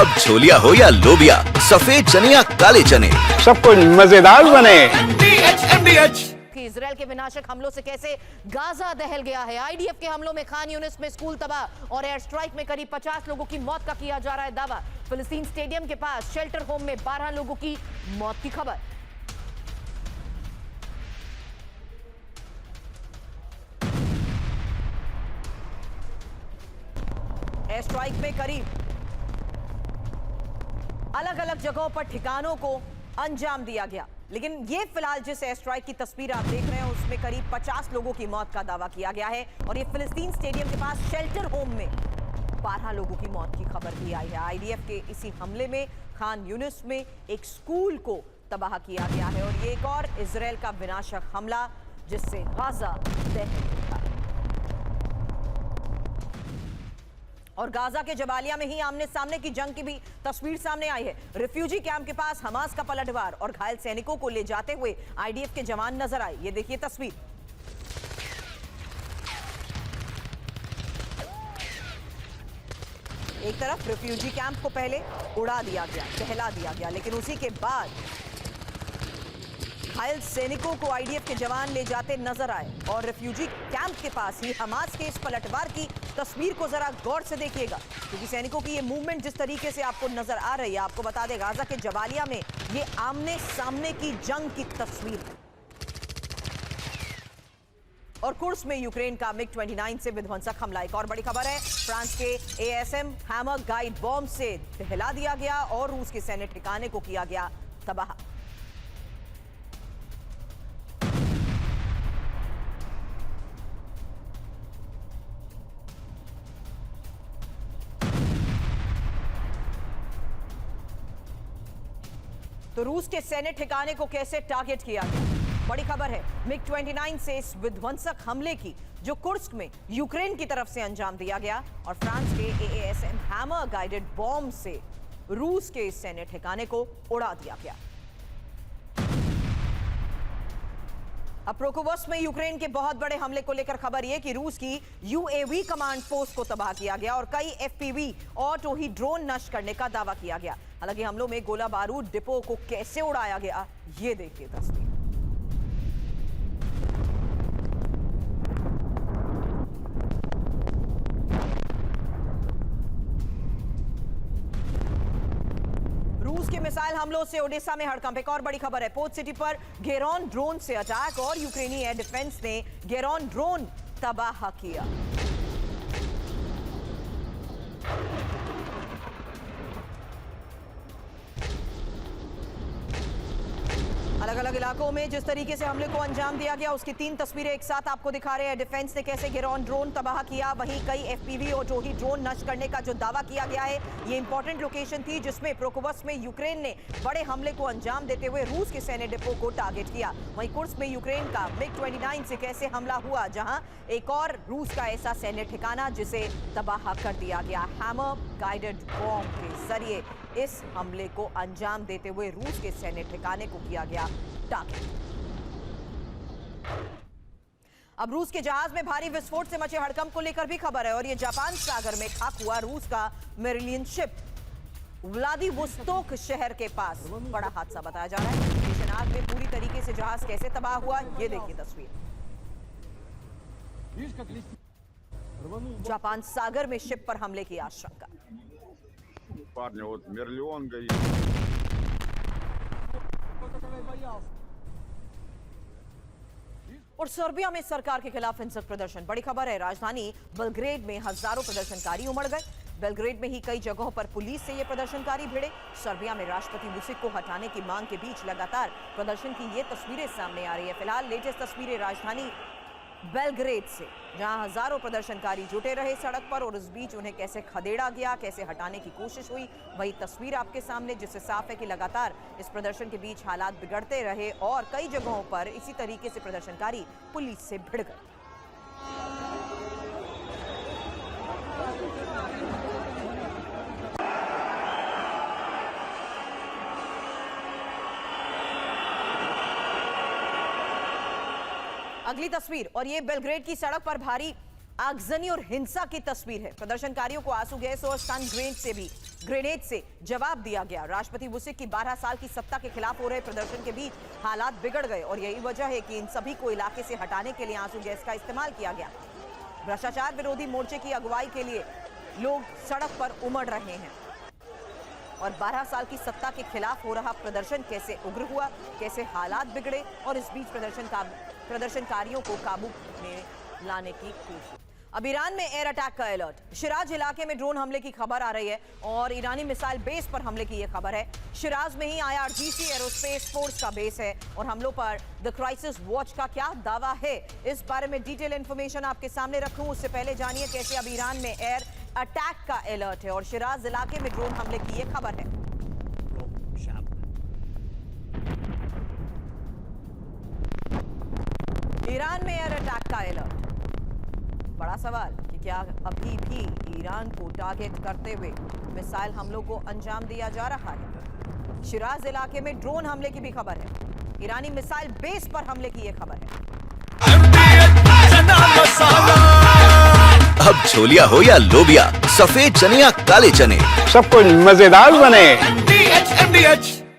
अब छोलिया हो या लोबिया, सफेद चने या काले चने, सब कुछ मजेदार बने। कि इजराइल के विनाशक हमलों से कैसे गाजा दहल गया है। आईडीएफ के हमलों में खान यूनिस में स्कूल तबाह और एयर स्ट्राइक में करीब 50 लोगों की मौत का किया जा रहा है दावा। फिलिस्तीन स्टेडियम के पास शेल्टर होम में 12 लोगों की मौत की खबर। एयर स्ट्राइक में करीब अलग अलग जगहों पर ठिकानों को अंजाम दिया गया, लेकिन ये फिलहाल जिस एयर स्ट्राइक की तस्वीर आप देख रहे हैं उसमें करीब 50 लोगों की मौत का दावा किया गया है और ये फिलिस्तीन स्टेडियम के पास शेल्टर होम में 12 लोगों की मौत की खबर भी आई है। आईडीएफ के इसी हमले में खान यूनिस में एक स्कूल को तबाह किया गया है और ये एक और इजराइल का विनाशक हमला जिससे गाजा दहल उठा। और गाजा के जबालिया में ही आमने सामने की जंग की भी तस्वीर सामने आई है। रिफ्यूजी कैंप के पास हमास का पलटवार और घायल सैनिकों को ले जाते हुए आईडीएफ के जवान नजर आए। ये देखिए तस्वीर। एक तरफ रिफ्यूजी कैंप को पहले उड़ा दिया गया, दहला दिया गया, लेकिन उसी के बाद घायल सैनिकों को आईडीएफ के जवान ले जाते नजर आए। और रिफ्यूजी कैंप के पास ही हमास के इस पलटवार की तस्वीर को जरा गौर से देखिएगा, क्योंकि सैनिकों की ये मूवमेंट जिस तरीके से आपको नजर आ रही है, आपको बता दें गाजा के जबालिया में ये आमने सामने की जंग की तस्वीर है। और कुर्स में यूक्रेन का मिग-29 से विध्वंसक हमला। एक और बड़ी खबर है, फ्रांस के एएसएम हैमर गाइड बॉम्ब से दहला दिया गया और रूस के सैन्य ठिकाने को किया गया तबाह। तो रूस के सैन्य ठिकाने को कैसे टारगेट किया गया, बड़ी खबर है। मिग-29 से इस विध्वंसक हमले की जो कुर्स्क में यूक्रेन की तरफ से अंजाम दिया गया और फ्रांस के एएसएम हैमर गाइडेड बॉम्ब से रूस के इस सैन्य ठिकाने को उड़ा दिया गया। अब प्रोकोवोस में यूक्रेन के बहुत बड़े हमले को लेकर खबर यह कि रूस की यूएवी कमांड पोस्ट को तबाह किया गया और कई एफपीवी और टोही ड्रोन नष्ट करने का दावा किया गया। हालांकि हमलों में गोला बारूद डिपो को कैसे उड़ाया गया, ये देखिए तस्वीर। रूस के मिसाइल हमलों से ओडेसा में हड़कंप। एक और बड़ी खबर है, पोर्ट सिटी पर गेरॉन ड्रोन से अटैक और यूक्रेनी एयर डिफेंस ने गेरॉन ड्रोन तबाह किया। अलग अलग इलाकों में जिस तरीके से हमले को अंजाम दिया गया उसकी 3 तस्वीरें एक साथ आपको दिखा रहे हैं। डिफेंस ने कैसे गेरॉन ड्रोन तबाह किया, वहीं कई एफपीवी और टोही ड्रोन नष्ट करने का जो दावा किया गया है, ये इंपॉर्टेंट लोकेशन थी जिसमें प्रोकोवोस में यूक्रेन ने बड़े हमले को अंजाम देते हुए रूस के सैन्य डिपो को टारगेट किया। वहीं कुर्स्क में यूक्रेन का मिग-29 से कैसे हमला हुआ, जहां एक और रूस का ऐसा सैन्य ठिकाना जिसे तबाह कर दिया गया। हैमर गाइडेड बॉम्ब के जरिए इस हमले को अंजाम देते हुए रूस के सैन्य ठिकाने को किया गया टारगेट। अब रूस के जहाज में भारी विस्फोट से मचे हड़कंप को लेकर भी खबर है और ये जापान सागर में खाक हुआ रूस का मेरिलियन शिप व्लादिवोस्तोक शहर के पास बड़ा हादसा बताया जा रहा है। भीषण आग में पूरी तरीके से जहाज कैसे तबाह हुआ, ये देखिए तस्वीर। जापान सागर में शिप पर हमले की आशंका। Парни, вот Мерлион горит. और सर्बिया में सरकार के खिलाफ हिंसक प्रदर्शन। बड़ी खबर है, राजधानी बेलग्रेड में हजारों प्रदर्शनकारी उमड़ गए। बेलग्रेड में ही कई जगहों पर पुलिस से ये प्रदर्शनकारी भिड़े। सर्बिया में राष्ट्रपति वुसिक को हटाने की मांग के बीच लगातार प्रदर्शन की ये तस्वीरें सामने आ रही है। फिलहाल लेटेस्ट तस्वीरें राजधानी बेलग्रेड से, जहां हजारों प्रदर्शनकारी जुटे रहे सड़क पर और इस बीच उन्हें कैसे खदेड़ा गया, कैसे हटाने की कोशिश हुई, वही तस्वीर आपके सामने, जिससे साफ है कि लगातार इस प्रदर्शन के बीच हालात बिगड़ते रहे और कई जगहों पर इसी तरीके से प्रदर्शनकारी पुलिस से भिड़ गए। अगली तस्वीर, और ये बेलग्रेड की सड़क पर भारी आगजनी और हिंसा की तस्वीर है। प्रदर्शनकारियों को आंसू गैस और स्टन ग्रेनेड से जवाब दिया गया। राष्ट्रपति वुसिक की 12 साल की सत्ता के खिलाफ हो रहे प्रदर्शन के बीच हालात बिगड़ गए और यही वजह है कि इन सभी को इलाके से हटाने के लिए आंसू गैस का इस्तेमाल किया गया। भ्रष्टाचार विरोधी मोर्चे की अगुवाई के लिए लोग सड़क पर उमड़ रहे हैं और 12 साल की सत्ता के खिलाफ हो रहा प्रदर्शन कैसे उग्र हुआ, कैसे हालात बिगड़े और इस बीच प्रदर्शनकारियों को काबू में लाने की कोशिश। अब ईरान में एयर अटैक का अलर्ट। शिराज इलाके में ड्रोन हमले की खबर आ रही है और ईरानी मिसाइल बेस पर हमले की यह खबर है। शिराज में ही IRGC एरोस्पेस फोर्स का बेस है और हमलों पर द क्राइसिस वॉच का क्या दावा है, इस बारे में डिटेल इंफॉर्मेशन आपके सामने रखूं उससे पहले जानिए कैसे अब ईरान में एयर अटैक का अलर्ट है और शिराज इलाके में ड्रोन हमले की यह खबर है। ईरान में एयर अटैक का अलर्ट। बड़ा सवाल कि क्या अभी भी ईरान को टारगेट करते हुए मिसाइल हमलों को अंजाम दिया जा रहा है। शिराज इलाके में ड्रोन हमले की भी खबर है। ईरानी मिसाइल बेस पर हमले की यह खबर है। अब छोलिया हो या लोबिया, सफेद चने या काले चने, सब कुछ मजेदार बने।